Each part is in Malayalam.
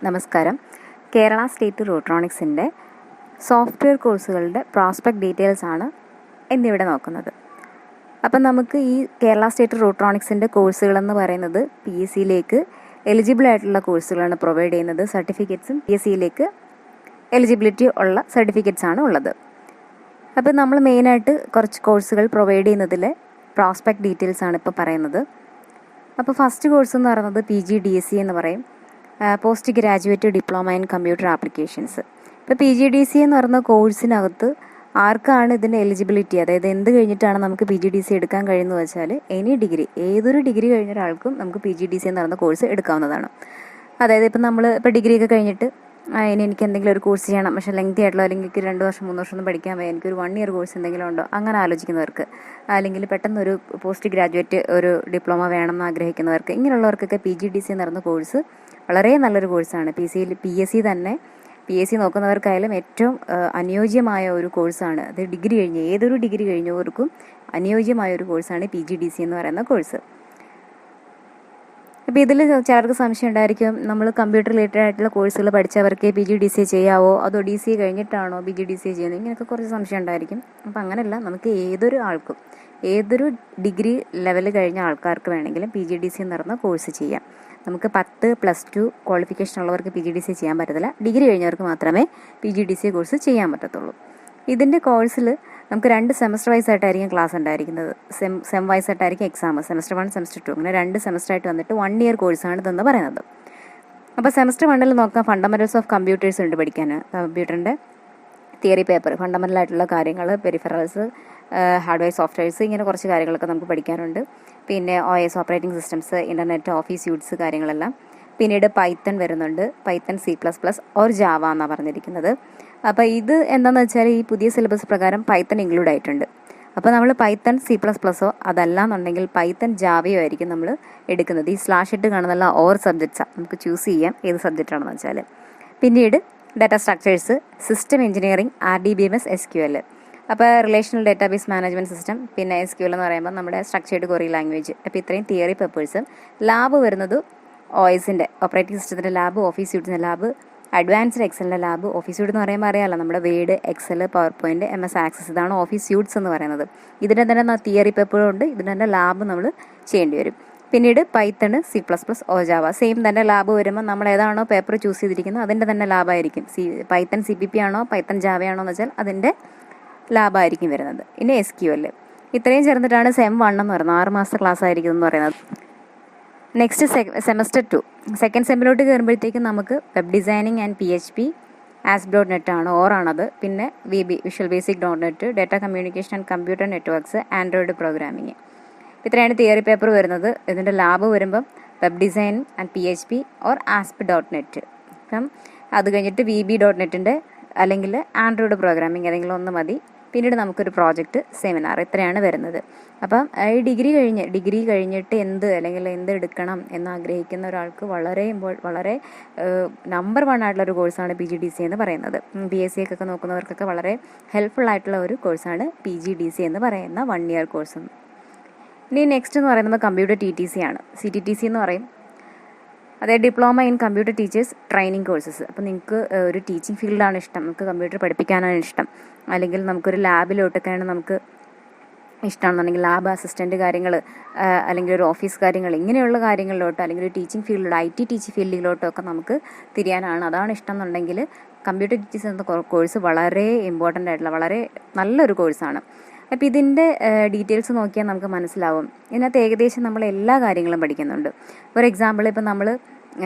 നമസ്കാരം. കേരള സ്റ്റേറ്റ് റൂട്രോണിക്സിൻ്റെ സോഫ്റ്റ്വെയർ കോഴ്സുകളുടെ പ്രോസ്പെക്ട് ഡീറ്റെയിൽസ് ആണ് ഇന്നിവിടെ നോക്കുന്നത്. അപ്പം നമുക്ക് ഈ കേരള സ്റ്റേറ്റ് റൂട്രോണിക്സിൻ്റെ കോഴ്സുകളെന്ന് പറയുന്നത് PSCയിലേക്ക് എലിജിബിൾ ആയിട്ടുള്ള കോഴ്സുകളാണ് പ്രൊവൈഡ് ചെയ്യുന്നത്. സർട്ടിഫിക്കറ്റ്സും PSCയിലേക്ക് എലിജിബിലിറ്റി ഉള്ള സർട്ടിഫിക്കറ്റ്സ് ആണ് ഉള്ളത്. അപ്പം നമ്മൾ മെയിനായിട്ട് കുറച്ച് കോഴ്സുകൾ പ്രൊവൈഡ് ചെയ്യുന്നതിലെ പ്രോസ്പെക്ട് ഡീറ്റെയിൽസ് ആണ് ഇപ്പോൾ പറയുന്നത്. അപ്പോൾ ഫസ്റ്റ് കോഴ്സ് എന്ന് പറയുന്നത് PGDC എന്ന് പറയും, post graduate diploma in computer applications. ഇപ്പോൾ PGDC എന്ന് പറയുന്ന കോഴ്സിനകത്ത് ആർക്കാണ് ഇതിൻ്റെ എലിജിബിലിറ്റി, അതായത് എന്ത് കഴിഞ്ഞിട്ടാണ് നമുക്ക് PGDC എടുക്കാൻ കഴിയുന്നത് വെച്ചാൽ എനി ഡിഗ്രി, ഏതൊരു ഡിഗ്രി കഴിഞ്ഞ ഒരാൾക്കും നമുക്ക് PGDC എന്ന് പറയുന്ന കോഴ്സ് എടുക്കാവുന്നതാണ്. അതായത് ഇപ്പം നമ്മൾ ഇപ്പോൾ ഡിഗ്രി ഒക്കെ കഴിഞ്ഞിട്ട് ഇനി എനിക്ക് എന്തെങ്കിലും ഒരു കോഴ്സ് ചെയ്യണം, പക്ഷേ ലെങ്തി ആയിട്ടുള്ള, അല്ലെങ്കിൽ എനിക്ക് 2 വർഷം 3 വർഷം ഒന്നും പഠിക്കാൻ വയ്യ, എനിക്കൊരു 1 ഇയർ കോഴ്സ് എന്തെങ്കിലും ഉണ്ടോ അങ്ങനെ ആലോചിക്കുന്നവർക്ക്, അല്ലെങ്കിൽ പെട്ടെന്നൊരു പോസ്റ്റ് ഗ്രാജുവേറ്റ് ഒരു ഡിപ്ലോമ വേണമെന്ന് ആഗ്രഹിക്കുന്നവർക്ക്, ഇങ്ങനെയുള്ളവർക്കൊക്കെ PGDC എന്ന് പറയുന്ന കോഴ്സ് വളരെ നല്ലൊരു കോഴ്സാണ്. PSC നോക്കുന്നവർക്കായാലും ഏറ്റവും അനുയോജ്യമായ ഒരു കോഴ്സാണ്. അത് ഡിഗ്രി കഴിഞ്ഞ് ഏതൊരു ഡിഗ്രി കഴിഞ്ഞവർക്കും അനുയോജ്യമായ ഒരു കോഴ്സാണ് PGDC എന്ന് പറയുന്ന കോഴ്സ്. അപ്പോൾ ഇതിൽ ചിലർക്ക് സംശയം ഉണ്ടായിരിക്കും, നമ്മൾ കമ്പ്യൂട്ടർ റിലേറ്റഡ് ആയിട്ടുള്ള കോഴ്സുകൾ പഠിച്ചവർക്ക് PGDC ചെയ്യാവോ, അതോ DC കഴിഞ്ഞിട്ടാണോ PGDC ചെയ്യുന്നത്, ഇങ്ങനെയൊക്കെ കുറച്ച് സംശയം ഉണ്ടായിരിക്കും. അപ്പോൾ അങ്ങനെയല്ല, നമുക്ക് ഏതൊരു ആൾക്കും, ഏതൊരു ഡിഗ്രി ലെവൽ കഴിഞ്ഞ ആൾക്കാർക്ക് വേണമെങ്കിലും PGDC എന്ന് പറയുന്ന കോഴ്സ് ചെയ്യാം. നമുക്ക് 10+2 ക്വാളിഫിക്കേഷൻ ഉള്ളവർക്ക് PGDC ചെയ്യാൻ പറ്റത്തില്ല, ഡിഗ്രി കഴിഞ്ഞവർക്ക് മാത്രമേ PGDC കോഴ്സ് ചെയ്യാൻ പറ്റത്തുള്ളൂ. ഇതിൻ്റെ കോഴ്സിൽ നമുക്ക് 2 സെമസ്റ്റർ വൈസ് ആയിട്ടായിരിക്കും ക്ലാസ് ഉണ്ടായിരിക്കുന്നത്. സെം വൈസ് ആയിട്ടായിരിക്കും എക്സാം, സെമസ്റ്റർ 1 സെമസ്റ്റർ 2 അങ്ങനെ 2 സെമസ്റ്റർ ആയിട്ട് വന്നിട്ട് 1 ഇയർ കോഴ്സാണ് ഇതെന്ന് പറയുന്നത്. അപ്പോൾ സെമസ്റ്റർ 1 നോക്കാം, ഫണ്ടമെൻറ്റൽസ് ഓഫ് കമ്പ്യൂട്ടേഴ്സ് ഉണ്ട് പഠിക്കാൻ. കമ്പ്യൂട്ടറിൻ്റെ തിയറി പേപ്പർ, ഫണ്ടമെൻ്റൽ ആയിട്ടുള്ള കാര്യങ്ങൾ, പെരിഫറൽസ്, ഹാർഡ്വെയർ സോഫ്റ്റ്വെയർസ്, ഇങ്ങനെ കുറച്ച് കാര്യങ്ങളൊക്കെ നമുക്ക് പഠിക്കാനുണ്ട്. പിന്നെ OS operating systems, internet, office suites കാര്യങ്ങളെല്ലാം. പിന്നീട് പൈത്തൺ വരുന്നുണ്ട്, പൈത്തൺ C++ ഓർ ജാവ എന്നാണ് പറഞ്ഞിരിക്കുന്നത്. അപ്പോൾ ഇത് എന്താണെന്ന് വെച്ചാൽ ഈ പുതിയ സിലബസ് പ്രകാരം പൈത്തൺ ഇൻക്ലൂഡ് ആയിട്ടുണ്ട്. അപ്പോൾ നമ്മൾ പൈത്തൺ C++ഓ അതല്ലാന്നുണ്ടെങ്കിൽ പൈത്തൺ ജാവയോ ആയിരിക്കും നമ്മൾ എടുക്കുന്നത്. ഈ /ഇട്ട് കാണുന്നുള്ള ഓർ സബ്ജക്ട്സാണ്, നമുക്ക് ചൂസ് ചെയ്യാം ഏത് സബ്ജക്റ്റാണെന്ന് വെച്ചാൽ. പിന്നീട് data structures, system engineering, RDBMS, SQL. അപ്പോൾ റിലേഷണൽ ഡാറ്റാബേസ് മാനേജ്മെൻറ്റ് സിസ്റ്റം, പിന്നെ SQL എന്ന് പറയുമ്പോൾ നമ്മുടെ സ്ട്രക്ചേർഡ് ക്വറി ലാംഗ്വേജ്. അപ്പോൾ ഇത്രയും തിയറി പേപ്പേഴ്സ്. ലാബ് വരുന്നത് OSൻ്റെ ഓപ്പറേറ്റിംഗ് സിസ്റ്റത്തിൻ്റെ ലാബ്, ഓഫീസ് സ്യൂട്ടിൻ്റെ ലാബ്, അഡ്വാൻസ്ഡ് എക്സലിൻ്റെ ലാബ്. ഓഫീസ് സ്യൂട്ട് എന്ന് പറയുമ്പോൾ അറിയാമല്ലോ, നമ്മുടെ Word, Excel, power point, MS Access, ഇതാണ് ഓഫീസ് സ്യൂട്ട്സ് എന്ന് പറയുന്നത്. ഇതിൻ്റെ തന്നെ തിയറി പേപ്പറുണ്ട്, ഇതിൻ്റെ തന്നെ ലാബ് നമ്മൾ ചെയ്യേണ്ടി വരും. പിന്നീട് പൈത്തൺ C++ ഓ ജാവ, സെയിം തന്നെ ലാബ് വരുമ്പോൾ നമ്മൾ ഏതാണോ പേപ്പർ ചൂസ് ചെയ്തിരിക്കുന്നത് അതിൻ്റെ തന്നെ ലാബായിരിക്കും. പൈത്തൺ CPP ആണോ പൈത്തൺ ജാവയാണോ എന്ന് വെച്ചാൽ അതിൻ്റെ ലാബായിരിക്കും വരുന്നത്. ഇനി SQL. ഇത്രയും ചേർന്നിട്ടാണ് സെം 1 എന്ന് പറയുന്നത്, 6 മാസത്തെ ക്ലാസ് ആയിരിക്കും എന്ന് പറയുന്നത്. നെക്സ്റ്റ് സെമസ്റ്റർ 2, സെക്കൻഡ് സെമ്മിലോട്ട് കയറുമ്പോഴത്തേക്കും നമുക്ക് web designing and PHP, ASP.NET ആണ്, ഓറാണത്. പിന്നെ VB, visual basic .NET, data communication and computer networks, Android programming. ഇത്രയാണ് തിയറി പേപ്പർ വരുന്നത്. ഇതിൻ്റെ ലാബ് വരുമ്പം web design and PHP or ASP.NET. അപ്പം അത് കഴിഞ്ഞിട്ട് VB.NETൻ്റെ അല്ലെങ്കിൽ ആൻഡ്രോയിഡ് പ്രോഗ്രാമിങ് ഏതെങ്കിലും ഒന്ന് മതി. പിന്നീട് നമുക്കൊരു പ്രോജക്റ്റ്, സെമിനാർ, ഇത്രയാണ് വരുന്നത്. അപ്പം ഈ ഡിഗ്രി കഴിഞ്ഞിട്ട് എന്ത് എടുക്കണം എന്നാഗ്രഹിക്കുന്ന ഒരാൾക്ക് വളരെ നമ്പർ 1 ആയിട്ടുള്ളൊരു കോഴ്സാണ് PGDC എന്ന് പറയുന്നത്. PSC ഒക്കെ നോക്കുന്നവർക്കൊക്കെ വളരെ ഹെൽപ്ഫുൾ ആയിട്ടുള്ള ഒരു കോഴ്സാണ് PGDC എന്ന് പറയുന്ന 1 ഇയർ കോഴ്സ്. ഇനി നെക്സ്റ്റ് എന്ന് പറയുന്നത് കമ്പ്യൂട്ടർ TTC ആണ്. CTTC എന്ന് പറയും, അതായത് diploma in computer teachers training courses. അപ്പോൾ നിങ്ങൾക്ക് ഒരു ടീച്ചിങ് ഫീൽഡാണ് ഇഷ്ടം, നമുക്ക് കമ്പ്യൂട്ടർ പഠിപ്പിക്കാനാണ് ഇഷ്ടം, അല്ലെങ്കിൽ നമുക്കൊരു ലാബിലോട്ടൊക്കെയാണ് നമുക്ക് ഇഷ്ടമാണെന്നുണ്ടെങ്കിൽ ലാബ് അസിസ്റ്റൻറ്റ് കാര്യങ്ങൾ, അല്ലെങ്കിൽ ഒരു ഓഫീസ് കാര്യങ്ങൾ, ഇങ്ങനെയുള്ള കാര്യങ്ങളിലോട്ടോ, അല്ലെങ്കിൽ ഒരു ടീച്ചിങ് ഫീൽഡിലോട്ടോ, IT ടീച്ചിങ് ഫീൽഡിലോട്ടൊക്കെ നമുക്ക് തിരിയാനാണ്, അതാണ് ഇഷ്ടം എന്നുണ്ടെങ്കിൽ കമ്പ്യൂട്ടർ ടീച്ചേഴ്സ് എന്ന കോഴ്സ് വളരെ ഇമ്പോർട്ടൻ്റ് ആയിട്ടുള്ള വളരെ നല്ലൊരു കോഴ്സാണ്. അപ്പോൾ ഇതിൻ്റെ ഡീറ്റെയിൽസ് നോക്കിയാൽ നമുക്ക് മനസ്സിലാവും. ഇതിനകത്ത് ഏകദേശം നമ്മൾ എല്ലാ കാര്യങ്ങളും പഠിക്കുന്നുണ്ട്. ഫോർ എക്സാമ്പിൾ, ഇപ്പോൾ നമ്മൾ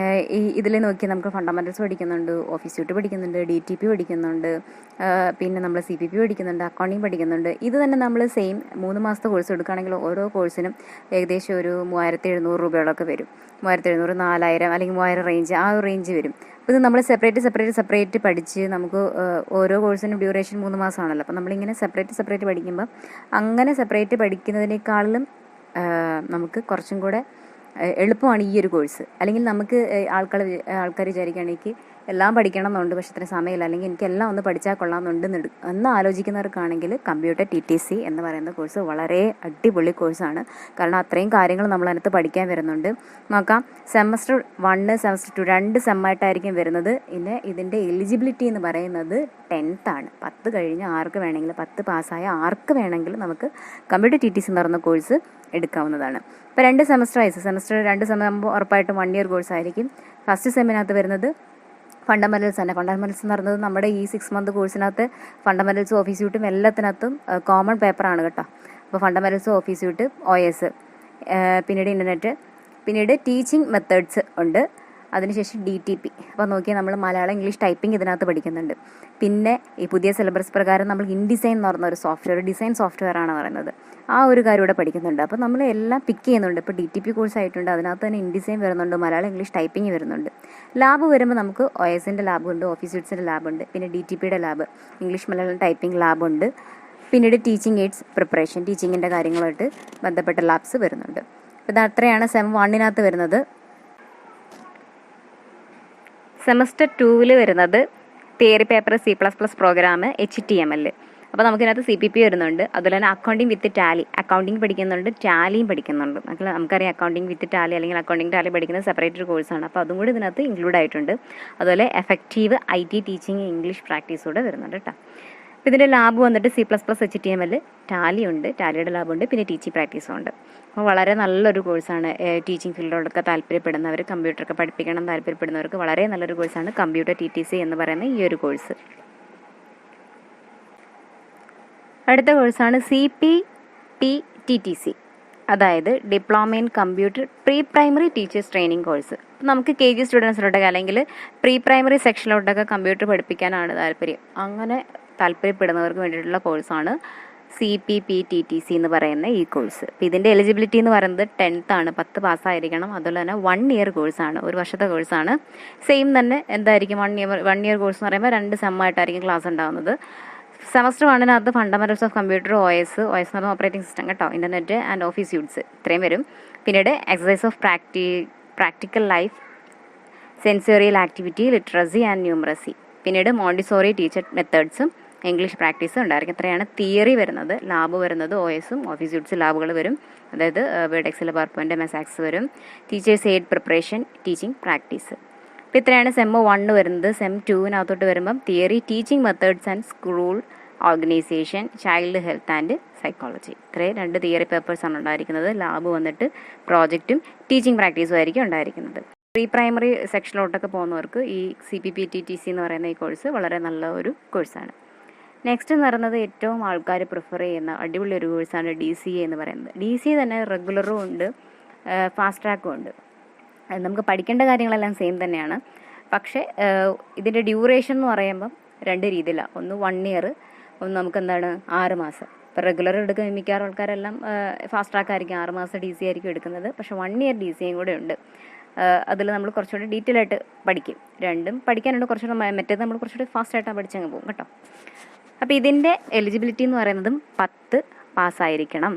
ഇതിൽ നോക്കി നമുക്ക് ഫണ്ടമെൻറ്റൽസ് പഠിക്കുന്നുണ്ട്, ഓഫീസ് സ്യൂട്ട് പഠിക്കുന്നുണ്ട്, DTP പഠിക്കുന്നുണ്ട്, പിന്നെ നമ്മൾ CPP പഠിക്കുന്നുണ്ട്, അക്കൗണ്ടിങ് പഠിക്കുന്നുണ്ട്. ഇത് തന്നെ നമ്മൾ സെയിം 3 മാസത്തെ കോഴ്സ് എടുക്കുകയാണെങ്കിൽ ഓരോ കോഴ്സിനും ഏകദേശം ഒരു 3700 രൂപയോളൊക്കെ വരും. 3700, 4000 അല്ലെങ്കിൽ 3000 റേഞ്ച്, ആ ഒരു റേഞ്ച് വരും. അപ്പോൾ ഇത് നമ്മൾ സെപ്പറേറ്റ് പഠിച്ച് നമുക്ക് ഓരോ കോഴ്സിനും ഡ്യൂറേഷൻ 3 മാസമാണല്ലോ. അപ്പോൾ നമ്മളിങ്ങനെ സെപ്പറേറ്റ് പഠിക്കുമ്പോൾ അങ്ങനെ സെപ്പറേറ്റ് പഠിക്കുന്നതിനേക്കാളും നമുക്ക് കുറച്ചും കൂടെ എളുപ്പമാണ് ഈ ഒരു കോഴ്സ്. അല്ലെങ്കിൽ നമുക്ക് ആൾക്കാർ വിചാരിക്കുകയാണെങ്കിൽ എല്ലാം പഠിക്കണം എന്നുണ്ട്, പക്ഷേ ഇത്രയും സമയമില്ല, അല്ലെങ്കിൽ എനിക്കെല്ലാം ഒന്ന് പഠിച്ചാൽ കൊള്ളാമെന്നുണ്ട് എന്ന് ആലോചിക്കുന്നവർക്കാണെങ്കിൽ കമ്പ്യൂട്ടർ TTC എന്ന് പറയുന്ന കോഴ്സ് വളരെ അടിപൊളി കോഴ്സാണ്. കാരണം അത്രയും കാര്യങ്ങൾ നമ്മളതിനകത്ത് പഠിക്കാൻ വരുന്നുണ്ട്. നോക്കാം, സെമസ്റ്റർ 1, സെമസ്റ്റർ 2 2 സെമ്മായിട്ടായിരിക്കും വരുന്നത്. പിന്നെ ഇതിൻ്റെ എലിജിബിലിറ്റി എന്ന് പറയുന്നത് 10th ആണ്. 10 കഴിഞ്ഞ് ആർക്ക് വേണമെങ്കിലും, 10 പാസ്സായ ആർക്ക് വേണമെങ്കിലും നമുക്ക് കമ്പ്യൂട്ടർ TTC എന്ന് പറയുന്ന കോഴ്സ് എടുക്കാവുന്നതാണ്. ഇപ്പോൾ 2 സെമസ്റ്റർ വൈസ്, സെമസ്റ്റർ 2 സെം ആകുമ്പോൾ ഉറപ്പായിട്ടും 1 ഇയർ കോഴ്സ് ആയിരിക്കും. ഫസ്റ്റ് സെമ്മിനകത്ത് വരുന്നത് ഫണ്ടമെൻ്റൽസ് തന്നെ. ഫണ്ടമെൻ്റൽസ് എന്ന് പറയുന്നത് നമ്മുടെ ഈ 6 മന്ത് കോഴ്സിനകത്ത് ഫണ്ടമെൻ്റൽസും ഓഫീസ് സ്യൂട്ടും എല്ലാത്തിനകത്തും കോമൺ പേപ്പറാണ് കേട്ടോ. അപ്പോൾ ഫണ്ടമെൻ്റൽസ്, ഓഫീസ് സ്യൂട്ട്, OS, പിന്നീട് ഇൻ്റർനെറ്റ്, പിന്നീട് ടീച്ചിങ് മെത്തേഡ്സ് ഉണ്ട്, അതിനുശേഷം DTP. അപ്പോൾ നോക്കിയാൽ നമ്മൾ മലയാളം, ഇംഗ്ലീഷ് ടൈപ്പിംഗ് ഇതിനകത്ത് പഠിക്കുന്നുണ്ട്. പിന്നെ ഈ പുതിയ സിലബസ് പ്രകാരം നമ്മൾ ഇൻഡിസൈൻ എന്ന് പറഞ്ഞ ഒരു സോഫ്റ്റ്വെയർ, ഡിസൈൻ സോഫ്റ്റ്വെയർ ആണ് പറയുന്നത്, ആ ഒരു കാര്യം ഇവിടെ പഠിക്കുന്നുണ്ട്. അപ്പോൾ നമ്മൾ എല്ലാം പിക്ക് ചെയ്യുന്നുണ്ട്. ഇപ്പോൾ DTP കോഴ്സ് ആയിട്ടുണ്ട്, അതിനകത്ത് തന്നെ ഇൻഡിസൈൻ വരുന്നുണ്ട്, മലയാളം ഇംഗ്ലീഷ് ടൈപ്പിംഗ് വരുന്നുണ്ട്. ലാബ് വരുമ്പോൾ നമുക്ക് OSൻ്റെ ലാബുണ്ട്, ഓഫീസ് സ്യൂട്ട്സിൻ്റെ ലാബുണ്ട്, പിന്നെ DTPയുടെ ലാബ്, ഇംഗ്ലീഷ് മലയാളം ടൈപ്പിംഗ് ലാബുണ്ട്. പിന്നീട് ടീച്ചിങ് എയ്ഡ്സ് പ്രിപ്പറേഷൻ, ടീച്ചിങ്ങിൻ്റെ കാര്യങ്ങളുമായിട്ട് ബന്ധപ്പെട്ട ലാബ്സ് വരുന്നുണ്ട്. ഇത് അത്രയാണ് സെം 1 വരുന്നത്. സെമസ്റ്റർ 2 വരുന്നത് theory paper, C++ program, HTML. അപ്പോൾ നമുക്കിതിനകത്ത് CPP വരുന്നുണ്ട്. അതുപോലെ തന്നെ അക്കൗണ്ടിങ് വിത്ത് ടാലി, അക്കൗണ്ടിങ് പഠിക്കുന്നുണ്ട്, ടാലിയും പഠിക്കുന്നുണ്ട്. നമുക്കറിയാം അക്കൗണ്ടിങ് വിത്ത് ടാലി അല്ലെങ്കിൽ അക്കൗണ്ടിങ് ടാലി പഠിക്കുന്നത് സെപ്പറേറ്റ് ഒരു കോഴ്സാണ്. അപ്പോൾ അതും കൂടി ഇതിനകത്ത് ഇൻക്ലൂഡ് ആയിട്ടുണ്ട്. അതുപോലെ effective IT teaching English practice കൂടെ വരുന്നുണ്ട് കേട്ടോ. അപ്പോൾ ഇതിൻ്റെ ലാബ് വന്നിട്ട് C++, HTML, ടാലി ഉണ്ട്, ടാലിയുടെ ലാബുണ്ട്, പിന്നെ ടീച്ചിങ് പ്രാക്ടീസും ഉണ്ട്. അപ്പോൾ വളരെ നല്ലൊരു കോഴ്സാണ്. ടീച്ചിങ് ഫീൽഡിലൊക്കെ താല്പര്യപ്പെടുന്നവർ, കമ്പ്യൂട്ടറൊക്കെ പഠിപ്പിക്കണം താല്പര്യപ്പെടുന്നവർക്ക് വളരെ നല്ലൊരു കോഴ്സാണ് കമ്പ്യൂട്ടർ TTC എന്ന് പറയുന്ന ഈ ഒരു കോഴ്സ്. അടുത്ത കോഴ്സാണ് CPT-TTC, അതായത് diploma in computer pre primary teachers training course. നമുക്ക് KG സ്റ്റുഡൻസിലോട്ടൊക്കെ അല്ലെങ്കിൽ പ്രീ പ്രൈമറി സെക്ഷനിലോട്ടൊക്കെ കമ്പ്യൂട്ടർ പഠിപ്പിക്കാനാണ് താല്പര്യം. അങ്ങനെ താല്പര്യപ്പെടുന്നവർക്ക് വേണ്ടിയിട്ടുള്ള കോഴ്സാണ് CPT-TTC എന്ന് പറയുന്ന ഈ കോഴ്സ്. അപ്പോൾ ഇതിൻ്റെ എലിജിബിലിറ്റി എന്ന് പറയുന്നത് 10th ആണ്, 10 പാസ്സായിരിക്കണം. അതുപോലെ തന്നെ 1 ഇയർ കോഴ്സാണ്, ഒരു വർഷത്തെ കോഴ്സാണ്. സെയിം തന്നെ എന്തായിരിക്കും, 1 ഇയർ കോഴ്സ് എന്ന് പറയുമ്പോൾ 2 സെമ്മായിട്ടായിരിക്കും ക്ലാസ് ഉണ്ടാകുന്നത്. Semester 1 fundamentals of computer, OS എന്ന് പറഞ്ഞ ഓപ്പറേറ്റിംഗ് സിസ്റ്റം കേട്ടോ, ഇൻ്റർനെറ്റ് ആൻഡ് ഓഫീസ് സ്യൂട്ട്സ്, ഇത്രയും വരും. പിന്നീട് exercise of practical life, sensorial activity, literacy and numeracy, പിന്നീട് മോണ്ടിസോറി ടീച്ചർ മെത്തേഡ്സും ഇംഗ്ലീഷ് പ്രാക്ടീസും ഉണ്ടായിരിക്കും. ഇത്രയാണ് തിയറി വരുന്നത്. ലാബ് വരുന്നത് OSഉം ഓഫീസ് സ്യൂട്ട്സ് ലാബുകൾ വരും, അതായത് word, excel, PowerPoint, MS Access വരും. Teachers aid preparation, teaching practice. അപ്പോൾ ഇത്രയാണ് സെം 1 വരുന്നത്. സെം 2 വരുമ്പം theory, teaching methods and school organisation, child health and psychology, ഇത്രയും 2 തിയറി പേപ്പേഴ്സാണ് ഉണ്ടായിരിക്കുന്നത്. ലാബ് വന്നിട്ട് പ്രോജക്റ്റും ടീച്ചിങ് പ്രാക്ടീസും ആയിരിക്കും ഉണ്ടായിരിക്കുന്നത്. പ്രീ പ്രൈമറി സെക്ഷനിലോട്ടൊക്കെ പോകുന്നവർക്ക് ഈ CPT-TTC എന്ന് പറയുന്ന ഈ കോഴ്സ് വളരെ നല്ല ഒരു കോഴ്സാണ്. നെക്സ്റ്റ് എന്ന് പറയുന്നത് ഏറ്റവും ആൾക്കാർ പ്രിഫർ ചെയ്യുന്ന അടിപൊളി ഒരു കോഴ്സാണ് DCA എന്ന് പറയുന്നത്. DCA തന്നെ റെഗുലറും ഉണ്ട്, ഫാസ്റ്റ് ട്രാക്കും ഉണ്ട്. നമുക്ക് പഠിക്കേണ്ട കാര്യങ്ങളെല്ലാം സെയിം തന്നെയാണ്. പക്ഷേ ഇതിൻ്റെ ഡ്യൂറേഷൻ എന്ന് പറയുമ്പം 2 രീതിയിലാണ്. ഒന്ന് 1 ഇയർ, ഒന്ന് നമുക്ക് എന്താണ് 6 മാസം. ഇപ്പോൾ റെഗുലർ എടുക്കുന്ന മിക്കാറ് ആൾക്കാരെല്ലാം ഫാസ്റ്റ് ട്രാക്ക് ആയിരിക്കും, 6 മാസം DC ആയിരിക്കും എടുക്കുന്നത്. പക്ഷേ 1 ഇയർ DCയും കൂടെ ഉണ്ട്. അതിൽ നമ്മൾ കുറച്ചുകൂടി ഡീറ്റെയിൽ ആയിട്ട് പഠിക്കും. രണ്ടും പഠിക്കാനുണ്ട്, കുറച്ചുകൂടെ മറ്റേത് നമ്മൾ കുറച്ചുകൂടി ഫാസ്റ്റായിട്ടാണ് പഠിച്ചങ്ങ് പോകും കേട്ടോ. അപ്പോൾ ഇതിൻ്റെ എലിജിബിലിറ്റി എന്ന് പറയുന്നതും 10 പാസ്സായിരിക്കണം.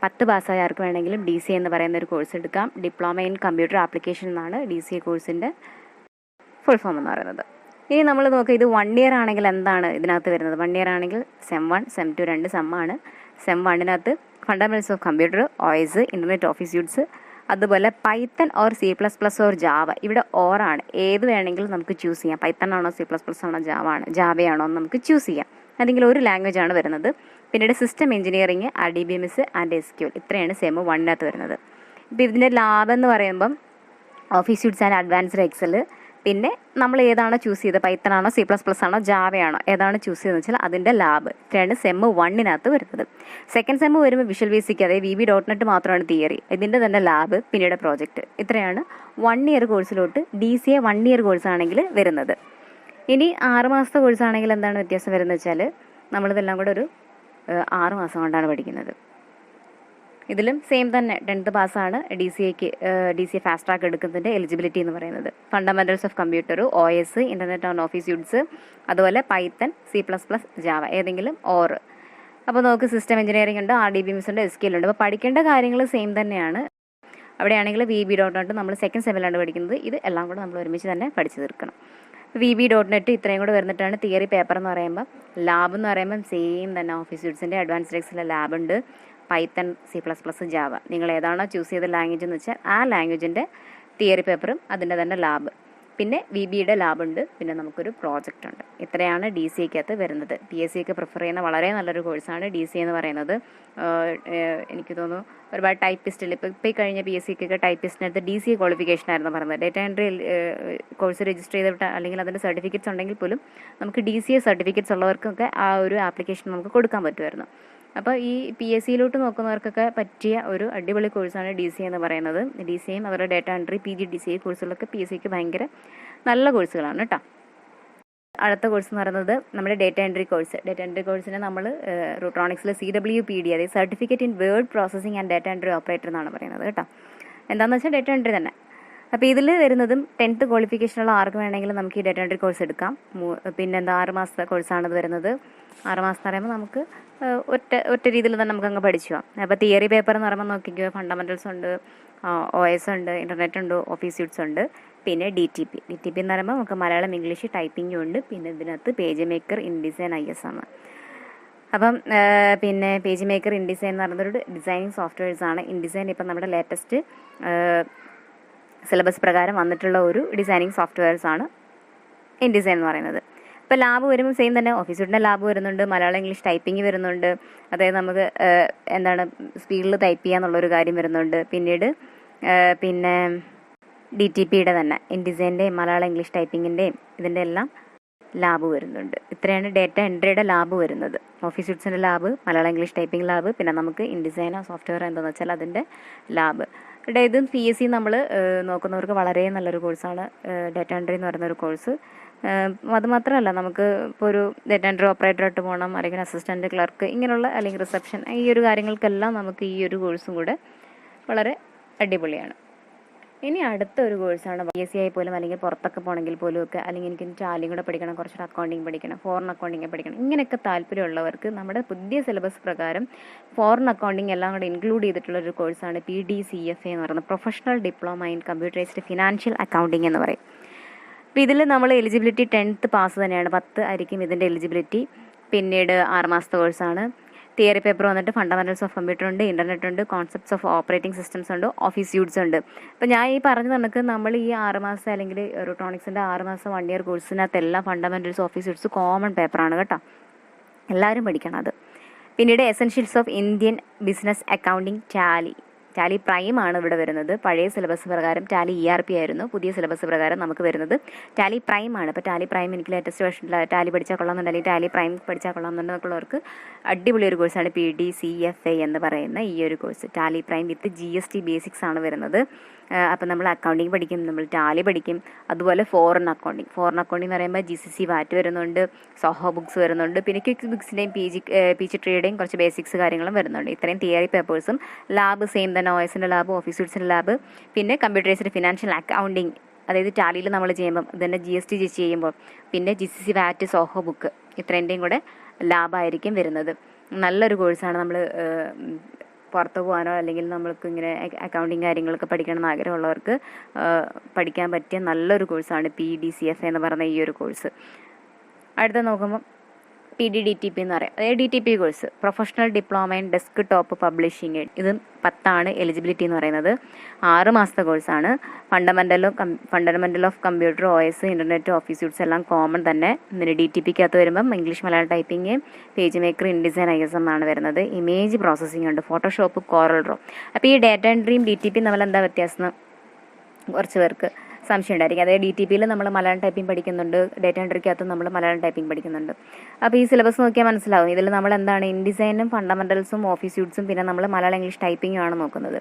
10 പാസ്സായ ആർക്ക് വേണമെങ്കിലും DCA എന്ന് പറയുന്ന ഒരു കോഴ്സ് എടുക്കാം. ഡിപ്ലോമ ഇൻ കമ്പ്യൂട്ടർ ആപ്ലിക്കേഷൻ എന്നാണ് DCA കോഴ്സിൻ്റെ ഫുൾ ഫോം എന്ന് പറയുന്നത്. ഇനി നമ്മൾ നോക്കുക, ഇത് 1 ഇയർ ആണെങ്കിൽ എന്താണ് ഇതിനകത്ത് വരുന്നത്. 1 ഇയർ ആണെങ്കിൽ സെം 1, സെം 2 2 സെമ്മാണ്. Sem 1 fundamentals of computer, OS, internet, office suites, അതുപോലെ Python or C++ or Java. ഇവിടെ ഓറാണ്, ഏത് വേണമെങ്കിലും നമുക്ക് ചൂസ് ചെയ്യാം. പൈത്തൺ ആണോ, C++ ആണോ, ജാവയാണോ എന്ന് നമുക്ക് ചൂസ് ചെയ്യാം. ഏതെങ്കിലും ഒരു ലാംഗ്വേജ് ആണ് വരുന്നത്. പിന്നീട് system engineering, RDBMS and SQL, ഇത്രയാണ് സെം 1 വരുന്നത്. ഇപ്പോൾ ഇതിൻ്റെ ലാബ് എന്ന് പറയുമ്പം office suites and advanced excel. പിന്നെ നമ്മൾ ഏതാണോ ചൂസ് ചെയ്തത്, പൈത്തൺ ആണോ, C++ ആണോ, ജാവയാണോ, ഏതാണ് ചൂസ് ചെയ്തതെന്ന് വെച്ചാൽ അതിൻ്റെ ലാബ്. ഇത്രയാണ് സെം 1 വരുന്നത്. സെക്കൻഡ് സെം വരുമ്പോൾ വിഷ്വൽ ബേസിക്, അതായത് VB.NET മാത്രമാണ് തിയറി, ഇതിൻ്റെ തന്നെ ലാബ്, പിന്നീട് പ്രോജക്റ്റ്. ഇത്രയാണ് 1 ഇയർ കോഴ്സിലോട്ട് DCA 1 ഇയർ കോഴ്സാണെങ്കിൽ വരുന്നത്. ഇനി 6 മാസത്തെ കോഴ്സാണെങ്കിൽ എന്താണ് വ്യത്യാസം വരുന്നത് വെച്ചാൽ നമ്മളിതെല്ലാം കൂടെ ഒരു 6 മാസം കൊണ്ടാണ് പഠിക്കുന്നത്. ഇതിലും സെയിം തന്നെ 10th പാസ്സാണ് DCA ഫാസ്റ്റ് ട്രാക്ക് എടുക്കുന്നതിൻ്റെ എലിജിബിലിറ്റി എന്ന് പറയുന്നത്. Fundamentals of computer, OS, internet and office suites, അതുപോലെ പൈത്തൺ, C++, ജാവ, ഏതെങ്കിലും ഓർ. അപ്പോൾ നമുക്ക് സിസ്റ്റം എഞ്ചിനീയറിംഗ് ഉണ്ട്, RDBMS ഉണ്ട്, SQL ഉണ്ട്. അപ്പോൾ പഠിക്കേണ്ട കാര്യങ്ങൾ സെയിം തന്നെയാണ്. അവിടെയാണെങ്കിൽ VB.NET നമ്മൾ സെക്കൻഡ് സെമ്മിലാണ് പഠിക്കുന്നത്. ഇത് എല്ലാം കൂടെ നമ്മൾ ഒരുമിച്ച് തന്നെ പഠിച്ചു തീർക്കണം. VB.NET ഇത്രയും കൂടെ വരുന്നിട്ടാണ് തിയറി പേപ്പർ എന്ന് പറയുമ്പോൾ. ലാബ് എന്ന് പറയുമ്പം സെയിം തന്നെ ഓഫീസ് സ്യൂട്ട്സിൻ്റെ അഡ്വാൻസ്ഡ് എക്സലിലെ ലാബുണ്ട്, പൈത്തൺ, C++, ജാവ. നിങ്ങൾ ഏതാണോ ചൂസ് ചെയ്ത ലാംഗ്വേജ് എന്ന് വെച്ചാൽ ആ ലാംഗ്വേജിൻ്റെ തിയറി പേപ്പറും അതിൻ്റെ തന്നെ ലാബ്. പിന്നെ VBയുടെ ലാബുണ്ട്, പിന്നെ നമുക്കൊരു പ്രോജക്റ്റ് ഉണ്ട്. ഇത്രയാണ് DCAക്കകത്ത് വരുന്നത്. PSC ഒക്കെ പ്രിഫർ ചെയ്യുന്ന വളരെ നല്ലൊരു കോഴ്സാണ് DCA എന്ന് പറയുന്നത്. എനിക്ക് തോന്നുന്നു ഒരുപാട് ടൈപ്പിസ്റ്റിൽ ഇപ്പോൾ ഈ കഴിഞ്ഞ PSCക്കൊക്കെ ടൈപ്പിസ്റ്റിനടുത്ത് DCA ക്വാളിഫിക്കേഷൻ ആയിരുന്നു പറയുന്നത്. ഡേറ്റ എൻട്രി കോഴ്സ് രജിസ്റ്റർ ചെയ്തിട്ട് അല്ലെങ്കിൽ അതിൻ്റെ സർട്ടിഫിക്കറ്റ്സ് ഉണ്ടെങ്കിൽ പോലും നമുക്ക് DCA സർട്ടിഫിക്കറ്റ്സ് ഉള്ളവർക്കൊക്കെ ആ ഒരു ആപ്ലിക്കേഷൻ നമുക്ക് കൊടുക്കാൻ പറ്റുമായിരുന്നു. അപ്പോൾ ഈ PSCയിലോട്ട് നോക്കുന്നവർക്കൊക്കെ പറ്റിയ ഒരു അടിപൊളി കോഴ്സാണ് DCA എന്ന് പറയുന്നത്. DCAയും അതുപോലെ ഡേറ്റ എൻട്രി PGDCA കോഴ്സുകളൊക്കെ PSCക്ക് ഭയങ്കര നല്ല കോഴ്സുകളാണ് കേട്ടോ. അടുത്ത കോഴ്സ് എന്ന് പറയുന്നത് നമ്മുടെ data entry course. Data entry കോഴ്സിനെ നമ്മൾ റൂട്രോണിക്സിൽ CWPD, അതായത് certificate in word processing and data entry operator എന്നാണ് പറയുന്നത് കേട്ടോ. എന്താണെന്ന് വെച്ചാൽ ഡേറ്റ എൻട്രി തന്നെ. അപ്പോൾ ഇതിൽ വരുന്നതും 10th ക്വാളിഫിക്കേഷനുള്ള ആർക്ക് വേണമെങ്കിലും നമുക്ക് ഈ ഡേറ്റ എൻട്രി കോഴ്സ് എടുക്കാം. പിന്നെന്താ 6 മാസത്തെ കോഴ്സാണിത് വരുന്നത്. 6 മാസം എന്ന് പറയുമ്പോൾ നമുക്ക് ഒറ്റ രീതിയിൽ തന്നെ നമുക്ക് അങ്ങ് പഠിച്ചു പോകാം. അപ്പോൾ തിയറി പേപ്പർ എന്ന് പറയുമ്പോൾ നോക്കിക്കോ, ഫണ്ടമെൻറ്റൽസ് ഉണ്ട്, OS ഉണ്ട്, ഇൻ്റർനെറ്റ് ഉണ്ട്, ഓഫീസ് സ്യൂട്ട്സ് ഉണ്ട്, പിന്നെ DTP എന്ന് പറയുമ്പോൾ നമുക്ക് മലയാളം, ഇംഗ്ലീഷ്, ടൈപ്പിംഗും ഉണ്ട്. പിന്നെ ഇതിനകത്ത് പേജ് മേക്കർ, ഇൻഡിസൈൻ, IS ആണ്. അപ്പം പിന്നെ പേജ് മേക്കർ, ഇൻഡിസൈൻ എന്ന് പറയുന്നൊരു ഡിസൈനിങ് സോഫ്റ്റ്വെയർസാണ്. ഇൻഡിസൈൻ ഇപ്പം നമ്മുടെ ലേറ്റസ്റ്റ് സിലബസ് പ്രകാരം വന്നിട്ടുള്ള ഒരു ഡിസൈനിങ് സോഫ്റ്റ്വെയർസാണ് ഇൻഡിസൈൻ എന്ന് പറയുന്നത്. ഇപ്പോൾ ലാബ് വരുമ്പോൾ സെയിം തന്നെ ഓഫീസ് സ്യൂട്ടിൻ്റെ ലാബ് വരുന്നുണ്ട്, മലയാളം, ഇംഗ്ലീഷ് ടൈപ്പിംഗ് വരുന്നുണ്ട്. അതായത് നമുക്ക് സ്പീഡിൽ ടൈപ്പ് ചെയ്യാന്നുള്ളൊരു കാര്യം വരുന്നുണ്ട്. പിന്നീട് പിന്നെ DTPയുടെ തന്നെ ഇൻഡിസൈൻ്റെയും മലയാളം, ഇംഗ്ലീഷ് ടൈപ്പിങ്ങിൻ്റെയും ഇതിൻ്റെ എല്ലാം ലാബ് വരുന്നുണ്ട്. ഇത്രയാണ് ഡേറ്റ എൻട്രിയുടെ ലാബ് വരുന്നത്. ഓഫീസ് സ്യൂട്ട്സിൻ്റെ lab, Malayalam, English typing lab, പിന്നെ നമുക്ക് ഇൻഡിസൈനോ സോഫ്റ്റ്വെയർ എന്താണെന്ന് വെച്ചാൽ അതിൻ്റെ ലാബ്. ഇതും PSC നമ്മൾ നോക്കുന്നവർക്ക് വളരെ നല്ലൊരു കോഴ്സാണ് ഡേറ്റ എൻട്രി എന്ന് പറയുന്നൊരു കോഴ്സ്. അതുമാത്രമല്ല, നമുക്ക് ഇപ്പോൾ ഒരു ഡേറ്റ എൻട്രി ഓപ്പറേറ്ററായിട്ട് പോകണം, അല്ലെങ്കിൽ അസിസ്റ്റൻറ്റ്, ക്ലർക്ക്, ഇങ്ങനെയുള്ള അല്ലെങ്കിൽ റിസപ്ഷൻ, ഈ ഒരു കാര്യങ്ങൾക്കെല്ലാം നമുക്ക് ഈ ഒരു കോഴ്സും കൂടെ വളരെ അടിപൊളിയാണ്. ഇനി അടുത്ത ഒരു കോഴ്സാണ് PSC ആയി പോലും അല്ലെങ്കിൽ പുറത്തൊക്കെ പോകണമെങ്കിൽ പോലും ഒക്കെ, അല്ലെങ്കിൽ എനിക്ക് ടാലിയും കൂടെ പഠിക്കണം, കുറച്ചുകൂടെ അക്കൗണ്ടിങ് പഠിക്കണം, ഫോറിൻ അക്കൗണ്ടിങ് പഠിക്കണം, ഇങ്ങനെയൊക്കെ താല്പര്യമുള്ളവർക്ക് നമ്മുടെ പുതിയ സിലബസ് പ്രകാരം ഫോറിൻ അക്കൗണ്ടിങ് എല്ലാം കൂടെ ഇൻക്ലൂഡ് ചെയ്തിട്ടുള്ളൊരു കോഴ്സാണ് PDCFA എന്ന് പറയുന്നത്, professional diploma in computerised financial accounting എന്ന് പറയും. അപ്പോൾ ഇതിൽ നമ്മൾ എലിജിബിലിറ്റി 10th പാസ് തന്നെയാണ്, 10 ആയിരിക്കും ഇതിൻ്റെ എലിജിബിലിറ്റി. പിന്നീട് 6 മാസത്തെ കോഴ്സാണ്. തിയറി പേപ്പർ വന്നിട്ട് ഫണ്ടമെൻറ്റൽസ് ഓഫ് കമ്പ്യൂട്ടർ ഉണ്ട്, ഇൻ്റർനെറ്റ് ഉണ്ട്, കോൺസെപ്റ്റ്സ് ഓഫ് ഓപ്പറേറ്റിംഗ് സിസ്റ്റംസ് ഉണ്ട്, ഓഫീസ് സ്യൂട്ട്സ് ഉണ്ട്. അപ്പോൾ ഞാൻ ഈ പറഞ്ഞ നമുക്ക് നമ്മൾ ഈ 6 മാസം അല്ലെങ്കിൽ റൂട്രോണിക്സിൻ്റെ 6 മാസം 1 ഇയർ കോഴ്സിനകത്തെല്ലാം ഫണ്ടമെൻറ്റൽസ്, ഓഫീസ് സ്യൂട്ട്സ് കോമൺ പേപ്പറാണ് കേട്ടോ, എല്ലാവരും പഠിക്കണം അത്. പിന്നീട് essentials of Indian business accounting, Tally Prime ആണ് ഇവിടെ വരുന്നത്. പഴയ സിലബസ് പ്രകാരം ടാലി ERP ആയിരുന്നു, പുതിയ സിലബസ് പ്രകാരം നമുക്ക് വരുന്നത് ടാലി പ്രൈം ആണ്. ഇപ്പോൾ ടാലി പ്രൈം എനിക്ക് ലേറ്റസ്റ്റ് വേർഷനിൽ ടാലി പഠിച്ചാൽ കൊള്ളാമെന്നുണ്ടെങ്കിൽ ടാലി പ്രൈം പഠിച്ചാൽ കൊള്ളാമെന്നുള്ളവർക്ക് അടിപൊളി ഒരു കോഴ്സാണ് PDCFA എന്ന് പറയുന്ന ഈ ഒരു കോഴ്സ്. ടാലി പ്രൈം വിത്ത് GST ബേസിക്സ് ആണ് വരുന്നത്. അപ്പം നമ്മൾ അക്കൗണ്ടിങ് പഠിക്കും, നമ്മൾ ടാലി പഠിക്കും, അതുപോലെ ഫോറിൻ അക്കൗണ്ടിങ് എന്ന് പറയുമ്പോൾ GCC VAT വരുന്നുണ്ട്, സോഹോ ബുക്സ് വരുന്നുണ്ട്, പിന്നെ ക്വിക്ക് ബുക്സിൻ്റെയും PG ട്രീയുടെയും കുറച്ച് ബേസിക്സ് കാര്യങ്ങളും വരുന്നുണ്ട്. ഇത്രയും തിയറി പേപ്പേഴ്സും ലാബ് സെയിം തന്നെ, OSൻ്റെ ലാബ്, ഓഫീസ് സ്യൂട്ട്സിൻ്റെ ലാബ്, പിന്നെ കമ്പ്യൂട്ടറൈസ്ഡ് ഫിനാൻഷ്യൽ അക്കൗണ്ടിങ്, അതായത് ടാലിയിൽ നമ്മൾ ചെയ്യുമ്പം ഇതിൻ്റെ GST ചെയ്യുമ്പോൾ, പിന്നെ GCC VAT, സോഹോ ബുക്ക്, ഇത്രേൻ്റെയും കൂടെ ലാബായിരിക്കും വരുന്നത്. നല്ലൊരു കോഴ്സാണ്. നമ്മൾ പുറത്ത് പോകാനോ അല്ലെങ്കിൽ നമ്മൾക്ക് ഇങ്ങനെ അക്കൗണ്ടിങ് കാര്യങ്ങളൊക്കെ പഠിക്കണമെന്ന് ആഗ്രഹമുള്ളവർക്ക് പഠിക്കാൻ പറ്റിയ നല്ലൊരു കോഴ്സാണ് PDCFA എന്ന് പറയുന്ന ഈ ഒരു കോഴ്സ്. അടുത്ത നോക്കുമ്പോൾ PDDTP എന്ന് പറയാം. അതായത് DTP course, professional diploma in desktop publishing. ഇത് 10 എലിജിബിലിറ്റി എന്ന് പറയുന്നത്. 6 മാസത്തെ കോഴ്സാണ്. Fundamental of computer, OS, internet, office suites എല്ലാം കോമൺ തന്നെ. പിന്നെ DTPക്കകത്ത് വരുമ്പം English, Malayalam typing, page maker, InDesign, IS ആണ് വരുന്നത്. ഇമേജ് പ്രോസസ്സിംഗ് ഉണ്ട്, ഫോട്ടോഷോപ്പ്, കോറൽ ഡ്രോ. അപ്പോൾ ഈ ഡേറ്റ എൻട്രിയും DTPയും തമ്മിൽ എന്താ വ്യത്യാസം കുറച്ച് പേർക്ക് സംശയം ഉണ്ടായിരിക്കും. അതായത് DTPയിൽ നമ്മൾ മലയാളം ടൈപ്പിംഗ് പഠിക്കുന്നുണ്ട്, ഡേറ്റ എൻട്രിക്കകത്ത് നമ്മൾ മലയാളം ടൈപ്പിംഗ് പഠിക്കുന്നുണ്ട്. അപ്പോൾ ഈ സിലബസ് നോക്കിയാൽ മനസ്സിലാവും. ഇതിൽ നമ്മൾ എന്താണ് ഇൻഡിസൈനും ഫണ്ടമെൻറ്റൽസും ഓഫീസ് സ്യൂട്ട്സും പിന്നെ നമ്മൾ മലയാളം, ഇംഗ്ലീഷ് ടൈപ്പിംഗും ആണ് നോക്കുന്നത്.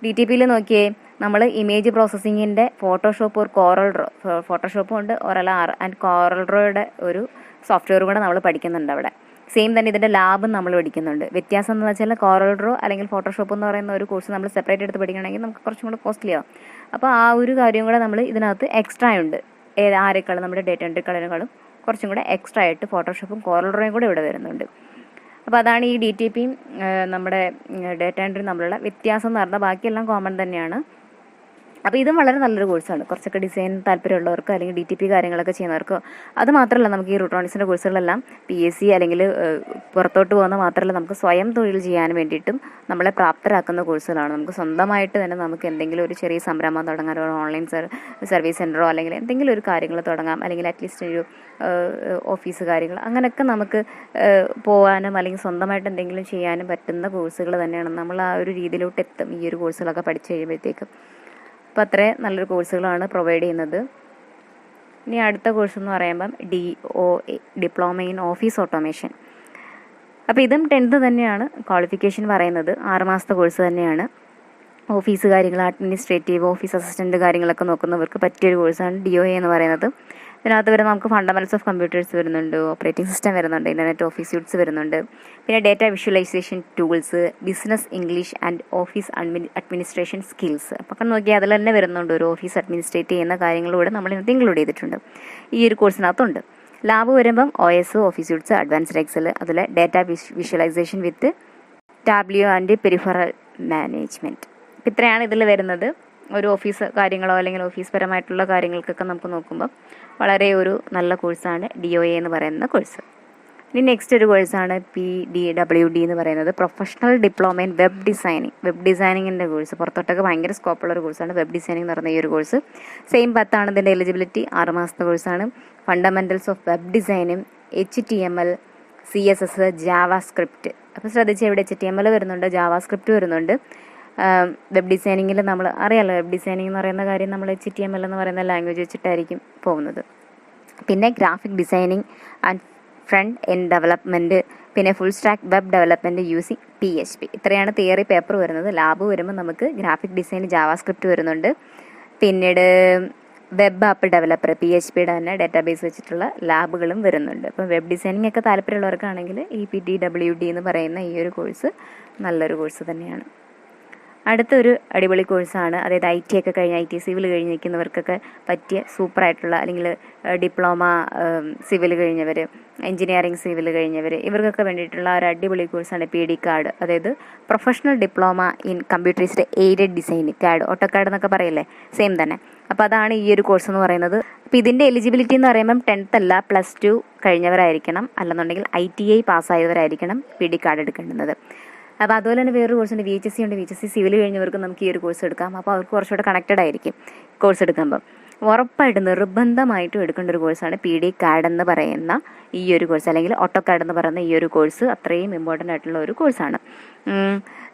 DTPയിൽ നോക്കിയേ നമ്മൾ ഇമേജ് പ്രോസസ്സിങ്ങിൻ്റെ ഫോട്ടോഷോപ്പ്, ഒരു കോറൽ ഡ്രോ, ഫോട്ടോഷോപ്പും ഉണ്ട്, ORLR ആൻഡ് കോറൽ ഡ്രോയുടെ ഒരു സോഫ്റ്റ്വെയർ കൂടെ നമ്മൾ പഠിക്കുന്നുണ്ട് അവിടെ. സെയിം തന്നെ ഇതിൻ്റെ ലാബും നമ്മൾ പഠിക്കുന്നുണ്ട്. വ്യത്യാസം എന്ന് വെച്ചാൽ കോറൽ ഡ്രോ അല്ലെങ്കിൽ ഫോട്ടോഷോപ്പ് എന്ന് പറയുന്ന ഒരു കോഴ്സ് നമ്മൾ സെപ്പറേറ്റ് എടുത്ത് പഠിക്കണമെങ്കിൽ നമുക്ക് കുറച്ചും കൂടെ കോസ്റ്റ്ലി ആവും. അപ്പോൾ ആ ഒരു കാര്യം കൂടെ നമ്മൾ ഇതിനകത്ത് എക്സ്ട്രാ ഉണ്ട്. ആരെക്കാളും നമ്മുടെ ഡേറ്റ എൻട്രിക്കാളും കുറച്ചും കൂടെ എക്സ്ട്രാ ആയിട്ട് ഫോട്ടോഷോപ്പും കോറൽ ഡ്രോയും കൂടെ ഇവിടെ വരുന്നുണ്ട്. അപ്പോൾ അതാണ് ഈ DTPയും നമ്മുടെ ഡേറ്റ എൻട്രിയും തമ്മിലുള്ള വ്യത്യാസം എന്ന് പറഞ്ഞാൽ. ബാക്കിയെല്ലാം കോമൺ തന്നെയാണ്. അപ്പോൾ ഇതും വളരെ നല്ലൊരു കോഴ്സാണ്. കുറച്ചൊക്കെ ഡിസൈൻ താല്പര്യമുള്ളവർക്കോ അല്ലെങ്കിൽ DTP കാര്യങ്ങളൊക്കെ ചെയ്യുന്നവർക്കോ. അത് മാത്രമല്ല, നമുക്ക് ഈ റൂട്രോണിക്സിൻ്റെ കോഴ്സുകളെല്ലാം PSC അല്ലെങ്കിൽ പുറത്തോട്ട് പോകുന്ന മാത്രമല്ല, നമുക്ക് സ്വയം തൊഴിൽ ചെയ്യാൻ വേണ്ടിയിട്ടും നമ്മളെ പ്രാപ്തരാക്കുന്ന കോഴ്സുകളാണ്. നമുക്ക് സ്വന്തമായിട്ട് തന്നെ നമുക്ക് എന്തെങ്കിലും ഒരു ചെറിയ സംരംഭം തുടങ്ങാൻ, ഒരു ഓൺലൈൻ സർവീസ് സെൻ്ററോ അല്ലെങ്കിൽ എന്തെങ്കിലും ഒരു കാര്യങ്ങൾ തുടങ്ങാം, അല്ലെങ്കിൽ അറ്റ്ലീസ്റ്റ് ഒരു ഓഫീസ് കാര്യങ്ങൾ, അങ്ങനെയൊക്കെ നമുക്ക് പോകാനും അല്ലെങ്കിൽ സ്വന്തമായിട്ട് എന്തെങ്കിലും ചെയ്യാനും പറ്റുന്ന കോഴ്സുകൾ തന്നെയാണ്. നമ്മൾ ആ ഒരു രീതിയിലോട്ട് എത്തും ഈ ഒരു കോഴ്സുകളൊക്കെ പഠിച്ചു കഴിയുമ്പോഴത്തേക്കും. അപ്പോൾ അത്രയും നല്ലൊരു കോഴ്സുകളാണ് പ്രൊവൈഡ് ചെയ്യുന്നത്. ഇനി അടുത്ത കോഴ്സ് എന്ന് പറയുമ്പം DOA, diploma in office automation. അപ്പോൾ ഇതും 10th തന്നെയാണ് ക്വാളിഫിക്കേഷൻ പറയുന്നത്. 6 മാസത്തെ കോഴ്സ് തന്നെയാണ്. ഓഫീസ് കാര്യങ്ങൾ, അഡ്മിനിസ്ട്രേറ്റീവ്, ഓഫീസ് അസിസ്റ്റൻറ്റ് കാര്യങ്ങളൊക്കെ നോക്കുന്നവർക്ക് പറ്റിയൊരു കോഴ്സാണ് DOA എന്ന് പറയുന്നത്. ഇതിനകത്ത് വരുന്ന നമുക്ക് ഫണ്ടമെൻറ്റ്സ് ഓഫ് കമ്പ്യൂട്ടേഴ്സ് വരുന്നുണ്ട്, ഓപ്പറേറ്റിംഗ് സിസ്റ്റം വരുന്നുണ്ട്, ഇൻ്റർനെറ്റ് ഓഫീസ് സ്യൂട്ട്സ് വരുന്നുണ്ട്, പിന്നെ data visualisation tools, business English and office administration skills. അപ്പം നോക്കിയാൽ അതിൽ തന്നെ വരുന്നുണ്ട് ഒരു ഓഫീസ് അഡ്മിനിസ്ട്രേറ്റ് ചെയ്യുന്ന കാര്യങ്ങളിലൂടെ നമ്മൾ ഇതിനകത്ത് ഇൻക്ലൂഡ് ചെയ്തിട്ടുണ്ട്. ഈ ഒരു കോഴ്സിനകത്തുണ്ട്. ലാബ് വരുമ്പം OS, office suites, advanced Excel, അതിൽ data visualisation with Tableau and peripheral management. ഇത്രയാണ് ഇതിൽ വരുന്നത്. ഒരു ഓഫീസ് കാര്യങ്ങളോ അല്ലെങ്കിൽ ഓഫീസ് പരമായിട്ടുള്ള കാര്യങ്ങൾക്കൊക്കെ നമുക്ക് നോക്കുമ്പോൾ വളരെ ഒരു നല്ല കോഴ്സാണ് DOA എന്ന് പറയുന്ന കോഴ്സ്. ഇനി നെക്സ്റ്റ് ഒരു കോഴ്സാണ് PDWD എന്ന് പറയുന്നത്, professional diploma in web designing. Web ഡിസൈനിങ്ങിൻ്റെ കോഴ്സ് പുറത്തോട്ടൊക്കെ ഭയങ്കര സ്കോപ്പുള്ളൊരു കോഴ്സാണ് വെബ് ഡിസൈനിങ് എന്ന് പറയുന്ന ഈ ഒരു കോഴ്സ്. സെയിം 10 ആണ് ഇതിൻ്റെ എലിജിബിലിറ്റി. 6 മാസത്തെ കോഴ്സാണ്. ഫണ്ടമെൻറ്റൽസ് ഓഫ് വെബ് ഡിസൈനും, HTML, CSS, ജാവാസ്ക്രിപ്റ്റ്. അപ്പോൾ ശ്രദ്ധിച്ച്, ഇവിടെ HTML വരുന്നുണ്ട്, ജാവാസ്ക്രിപ്റ്റ് വരുന്നുണ്ട്. വെബ് ഡിസൈനിങ്ങിൽ നമ്മൾ അറിയാമല്ലോ, വെബ് ഡിസൈനിങ് എന്ന് പറയുന്ന കാര്യം നമ്മൾ HTML എന്ന് പറയുന്ന ലാംഗ്വേജ് വെച്ചിട്ടായിരിക്കും പോകുന്നത്. പിന്നെ graphic designing and front end development, പിന്നെ full stack web development using PHP. ഇത്രയാണ് തിയറി പേപ്പർ വരുന്നത്. ലാബ് വരുമ്പോൾ നമുക്ക് ഗ്രാഫിക് ഡിസൈൻ, ജാവാസ്ക്രിപ്റ്റ് വരുന്നുണ്ട്. പിന്നീട് വെബ് ആപ്പ് ഡെവലപ്പർ, PHPയുടെ തന്നെ ഡാറ്റാബേസ് വെച്ചിട്ടുള്ള ലാബുകളും വരുന്നുണ്ട്. അപ്പോൾ വെബ് ഡിസൈനിങ് ഒക്കെ താല്പര്യമുള്ളവർക്കാണെങ്കിൽ ഈ PDWD എന്ന് പറയുന്ന ഈ ഒരു കോഴ്സ് നല്ലൊരു കോഴ്സ് തന്നെയാണ്. അടുത്തൊരു അടിപൊളി കോഴ്സാണ്, അതായത് IT ഒക്കെ കഴിഞ്ഞ് IT സിവിൽ കഴിഞ്ഞ് നിൽക്കുന്നവർക്കൊക്കെ പറ്റിയ സൂപ്പറായിട്ടുള്ള, അല്ലെങ്കിൽ ഡിപ്ലോമ സിവിൽ കഴിഞ്ഞവർ, എഞ്ചിനീയറിംഗ് സിവിൽ കഴിഞ്ഞവർ, ഇവർക്കൊക്കെ വേണ്ടിയിട്ടുള്ള ഒരു അടിപൊളി കോഴ്സാണ് PD CAD, അതായത് professional diploma in computerised aided design. CAD, AutoCAD എന്നൊക്കെ പറയില്ലേ, സെയിം തന്നെ. അപ്പോൾ അതാണ് ഈ ഒരു കോഴ്സ് എന്ന് പറയുന്നത്. അപ്പോൾ ഇതിൻ്റെ എലിജിബിലിറ്റി എന്ന് പറയുമ്പം 10th അല്ല, +2 കഴിഞ്ഞവരായിരിക്കണം, അല്ലെന്നുണ്ടെങ്കിൽ ITI പാസ്സായവരായിരിക്കണം PD CAD എടുക്കേണ്ടുന്നത്. അപ്പോൾ അതുപോലെ തന്നെ വേറൊരു കോഴ്സുണ്ട്, VHSC ഉണ്ട്. VHSC സിവിൽ കഴിഞ്ഞവർക്ക് നമുക്ക് ഈ ഒരു കോഴ്സ് എടുക്കാം. അപ്പോൾ അവർക്ക് കുറച്ചുകൂടെ കണക്റ്റഡ് ആയിരിക്കും കോഴ്സ് എടുക്കുമ്പം. ഉറപ്പായിട്ട് നിർബന്ധമായിട്ടും എടുക്കേണ്ട ഒരു കോഴ്സാണ് PD CAD എന്ന് പറയുന്ന ഈ ഒരു കോഴ്സ്, അല്ലെങ്കിൽ ഓട്ടോകാഡ് എന്ന് പറയുന്ന ഈ ഒരു കോഴ്സ്. അത്രയും ഇമ്പോർട്ടൻ്റ് ആയിട്ടുള്ള ഒരു കോഴ്സാണ്.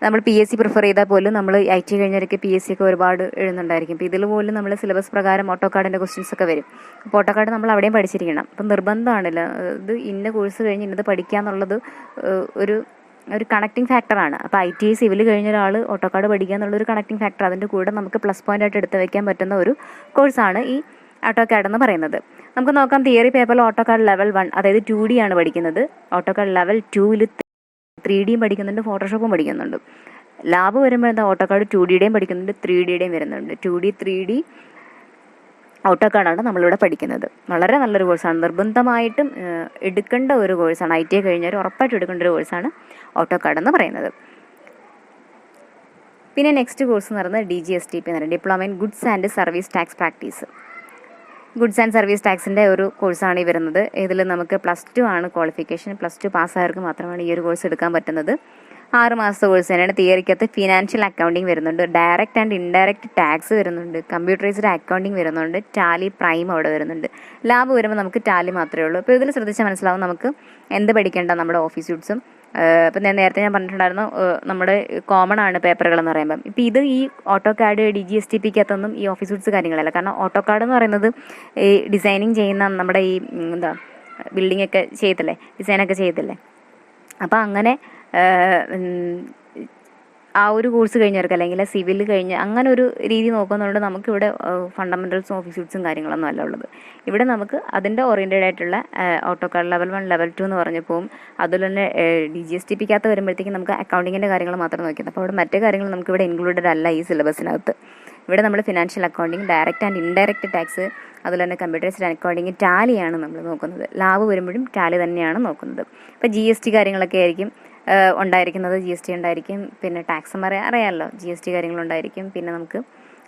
നമ്മൾ PSC പ്രിഫർ ചെയ്താൽ പോലും നമ്മൾ IT കഴിഞ്ഞവരൊക്കെ PSC ഒക്കെ ഒരുപാട് എഴുതുന്നുണ്ടായിരിക്കും. അപ്പോൾ ഇതിൽ പോലും നമ്മൾ സിലബസ് പ്രകാരം ഓട്ടോകാഡിൻ്റെ ക്വസ്റ്റ്യൻസ് ഒക്കെ വരും. അപ്പോൾ ഓട്ടോകാഡ് നമ്മൾ അവിടെയും പഠിച്ചിരിക്കണം. അപ്പം നിർബന്ധമാണല്ലോ, ഇത് ഇന്ന കോഴ്സ് കഴിഞ്ഞ് ഇന്നത് പഠിക്കുക എന്നുള്ളത് ഒരു കണക്റ്റിംഗ് ഫാക്ടറാണ്. അപ്പോൾ ITI സിവിൽ കഴിഞ്ഞ ഒരാൾ ഓട്ടോകാഡ് പഠിക്കുക എന്നുള്ളൊരു കണക്റ്റിംഗ് ഫാക്ടർ, അതിൻ്റെ കൂടെ നമുക്ക് പ്ലസ് പോയിൻ്റ് ആയിട്ട് എടുത്ത് വയ്ക്കാൻ പറ്റുന്ന ഒരു കോഴ്സാണ് ഈ ഓട്ടോകാഡ് എന്ന് പറയുന്നത്. നമുക്ക് നോക്കാം, തിയറി പേപ്പറിൽ ഓട്ടോകാഡ് ലെവൽ 1, അതായത് 2D ആണ് പഠിക്കുന്നത്. ഓട്ടോകാഡ് ലെവൽ 2ൽ 3Dയും പഠിക്കുന്നുണ്ട്, ഫോട്ടോഷോപ്പും പഠിക്കുന്നുണ്ട്. ലാബ് വരുമ്പോൾ എന്താ, ഓട്ടോകാഡ് 2Dയുടെയും പഠിക്കുന്നുണ്ട്, 3Dയുടെയും വരുന്നുണ്ട്. 2D 3D ഓട്ടോകാഡാണ് നമ്മളിവിടെ പഠിക്കുന്നത്. വളരെ നല്ലൊരു കോഴ്സാണ്, നിർബന്ധമായിട്ടും എടുക്കേണ്ട ഒരു കോഴ്സാണ്. ITI കഴിഞ്ഞവർ ഉറപ്പായിട്ടും എടുക്കേണ്ട ഒരു കോഴ്സാണ് ഓട്ടോകാഡ് എന്ന് പറയുന്നത്. പിന്നെ നെക്സ്റ്റ് കോഴ്സ് എന്ന് പറയുന്നത് DGSTP എന്ന് പറയുന്നത്, diploma in goods and service tax practice. Goods and service ടാക്സിൻ്റെ ഒരു കോഴ്സാണ് ഈ വരുന്നത്. ഇതിൽ നമുക്ക് +2 ആണ് ക്വാളിഫിക്കേഷൻ. +2 പാസ്സായവർക്ക് മാത്രമാണ് ഈ ഒരു കോഴ്സ് എടുക്കാൻ പറ്റുന്നത്. 6 മാസത്തെ കോഴ്സ് തന്നെയാണ്. തിയറിക്കകത്ത് ഫിനാൻഷ്യൽ അക്കൗണ്ടിങ് വരുന്നുണ്ട്, ഡയറക്റ്റ് ആൻഡ് ഇൻഡയറക്റ്റ് ടാക്സ് വരുന്നുണ്ട്, കമ്പ്യൂട്ടറൈസ്ഡ് അക്കൗണ്ടിങ് വരുന്നുണ്ട്, ടാലി പ്രൈം അവിടെ വരുന്നുണ്ട്. ലാബ് വരുമ്പോൾ നമുക്ക് ടാലി മാത്രമേ ഉള്ളൂ. അപ്പോൾ ഇതിൽ ശ്രദ്ധിച്ചാൽ മനസ്സിലാവും നമുക്ക് എന്ത് പഠിക്കേണ്ട. നമ്മുടെ ഓഫീസ് സ്യൂട്ട്സും, ഇപ്പം നേരത്തെ ഞാൻ പറഞ്ഞിട്ടുണ്ടായിരുന്നു, നമ്മുടെ കോമൺ ആണ് പേപ്പറുകളെന്ന് പറയുമ്പം. ഇപ്പോൾ ഇത് ഈ ഓട്ടോകാഡ് DGSTPക്കകത്തൊന്നും ഈ ഓഫീസ് സ്യൂട്ട്സ് കാര്യങ്ങളല്ല. കാരണം ഓട്ടോകാഡ് എന്ന് പറയുന്നത് ഈ ഡിസൈനിങ് ചെയ്യുന്ന നമ്മുടെ ഈ ബിൽഡിംഗ് ഒക്കെ ചെയ്യത്തില്ലേ, ഡിസൈനൊക്കെ ചെയ്യത്തില്ലേ. അപ്പോൾ അങ്ങനെ ആ ഒരു കോഴ്സ് കഴിഞ്ഞവർക്ക്, അല്ലെങ്കിൽ സിവിൽ കഴിഞ്ഞ് അങ്ങനെ ഒരു രീതി നോക്കുന്നുണ്ട്. നമുക്കിവിടെ ഫണ്ടമെൻറ്റൽസും ഓഫീസ് സ്യൂട്ട്സും കാര്യങ്ങളൊന്നും അല്ല ഉള്ളത്. ഇവിടെ നമുക്ക് അതിൻ്റെ ഓറിയൻറ്റഡ് ആയിട്ടുള്ള ഓട്ടോകാഡ് ലെവൽ 1, ലെവൽ 2 എന്ന് പറഞ്ഞു പോകും. അതുപോലെ തന്നെ DGSTPക്കകത്ത് വരുമ്പോഴത്തേക്കും നമുക്ക് അക്കൗണ്ടിങ്ങിൻ്റെ കാര്യങ്ങൾ മാത്രം നോക്കിയത്. അപ്പോൾ അവിടെ മറ്റു കാര്യങ്ങൾ നമുക്കിവിടെ ഇൻക്ലൂഡഡ് അല്ല ഈ സിലബസിനകത്ത്. ഇവിടെ നമ്മൾ financial accounting, direct and indirect tax, അതുപോലെ തന്നെ കമ്പ്യൂട്ടറൈസ്ഡ് അക്കൗണ്ടിങ്, ടാലിയാണ് നമ്മൾ നോക്കുന്നത്. ലാബ് വരുമ്പോഴും ടാലി തന്നെയാണ് നോക്കുന്നത്. ഇപ്പോൾ GST കാര്യങ്ങളൊക്കെ ആയിരിക്കും ഉണ്ടായിരിക്കുന്നത്. GST ഉണ്ടായിരിക്കും, പിന്നെ ടാക്സ് അറിയാമല്ലോ, GST കാര്യങ്ങളുണ്ടായിരിക്കും. പിന്നെ നമുക്ക്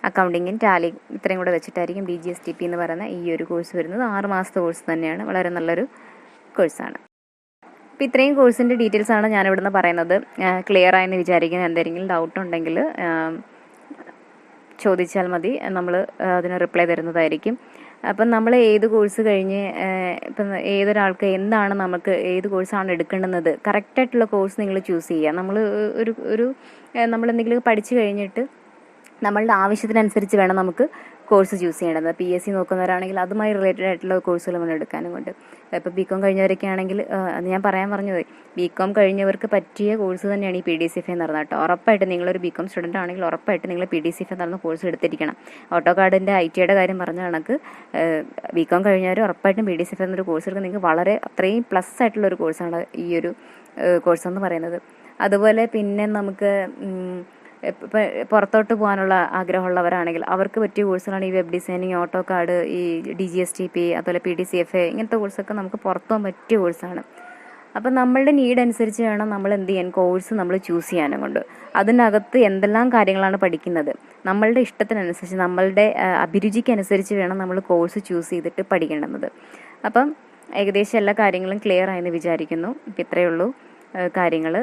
അക്കൗണ്ടിങ്ങും ടാലി ഇത്രയും കൂടെ വെച്ചിട്ടായിരിക്കും DGSTP എന്ന് പറയുന്ന ഈ ഒരു കോഴ്സ് വരുന്നത്. 6 മാസത്തെ കോഴ്സ് തന്നെയാണ്, വളരെ നല്ലൊരു കോഴ്സാണ്. അപ്പോൾ ഇത്രയും കോഴ്സിൻ്റെ ഡീറ്റെയിൽസാണ് ഞാനിവിടുന്ന് പറയുന്നത്. ക്ലിയർ ആയെന്ന് വിചാരിക്കുന്നത്. എന്തെങ്കിലും ഡൗട്ട് ഉണ്ടെങ്കിൽ ചോദിച്ചാൽ മതി, നമ്മൾ അതിന് റിപ്ലൈ തരുന്നതായിരിക്കും. അപ്പം നമ്മൾ ഏത് കോഴ്സ് കഴിഞ്ഞ് ഇപ്പം ഏതൊരാൾക്ക് എന്താണ് നമുക്ക് ഏത് കോഴ്സാണ് എടുക്കേണ്ടുന്നത്, കറക്റ്റായിട്ടുള്ള കോഴ്സ് നിങ്ങൾ ചൂസ് ചെയ്യുക. നമ്മൾ നമ്മളെന്തെങ്കിലും പഠിച്ചു കഴിഞ്ഞിട്ട് നമ്മളുടെ ആവശ്യത്തിനനുസരിച്ച് വേണം നമുക്ക് കോഴ്സ് ചൂസ് ചെയ്യേണ്ടത്. PSC നോക്കുന്നവരാണെങ്കിൽ അതുമായി റിലേറ്റഡ് ആയിട്ടുള്ള കോഴ്സുകൾ നമ്മൾ എടുക്കാനും കൊണ്ട്. ഇപ്പോൾ BCom കഴിഞ്ഞവരൊക്കെ ആണെങ്കിൽ അത് ഞാൻ പറയാൻ പറഞ്ഞുപോയി, BCom കഴിഞ്ഞവർക്ക് പറ്റിയ കോഴ്സ് തന്നെയാണ് ഈ PDCFA എന്ന് പറഞ്ഞാൽ കേട്ടോ. ഉറപ്പായിട്ട് നിങ്ങളൊരു BCom സ്റ്റുഡൻ്റ് ആണെങ്കിൽ ഉറപ്പായിട്ട് നിങ്ങൾ PDCFA എന്ന് പറഞ്ഞ കോഴ്സ് എടുത്തിരിക്കണം. ഓട്ടോകാഡിൻ്റെ ITയുടെ കാര്യം പറഞ്ഞ കണക്ക് BCom കഴിഞ്ഞവർ ഉറപ്പായിട്ടും PDCFA എന്നൊരു കോഴ്സ് എടുക്കുക. നിങ്ങൾക്ക് വളരെ അത്രയും പ്ലസ് ആയിട്ടുള്ളൊരു കോഴ്സാണ് ഈ ഒരു കോഴ്സ് എന്ന് പറയുന്നത്. അതുപോലെ പിന്നെ നമുക്ക് പുറത്തോട്ട് പോകാനുള്ള ആഗ്രഹമുള്ളവരാണെങ്കിൽ അവർക്ക് പറ്റിയ കോഴ്സുകളാണ് ഈ വെബ് ഡിസൈനിങ്, ഓട്ടോകാഡ്, ഈ DGSTP, അതുപോലെ PDCFA, ഇങ്ങനത്തെ കോഴ്സൊക്കെ നമുക്ക് പുറത്തു പോകാൻ പറ്റിയ കോഴ്സാണ്. അപ്പം നമ്മളുടെ നീഡ് അനുസരിച്ച് വേണം നമ്മൾ എന്ത് ചെയ്യാൻ, കോഴ്സ് നമ്മൾ ചൂസ് ചെയ്യാനും കൊണ്ട്. അതിനകത്ത് എന്തെല്ലാം കാര്യങ്ങളാണ് പഠിക്കുന്നത്, നമ്മളുടെ ഇഷ്ടത്തിനനുസരിച്ച് നമ്മളുടെ അഭിരുചിക്കനുസരിച്ച് വേണം നമ്മൾ കോഴ്സ് ചൂസ് ചെയ്തിട്ട് പഠിക്കേണ്ടുന്നത്. അപ്പം ഏകദേശം എല്ലാ കാര്യങ്ങളും ക്ലിയർ ആയെന്ന് വിചാരിക്കുന്നു. ഇപ്പം ഇത്രയേ ഉള്ളൂ കാര്യങ്ങൾ.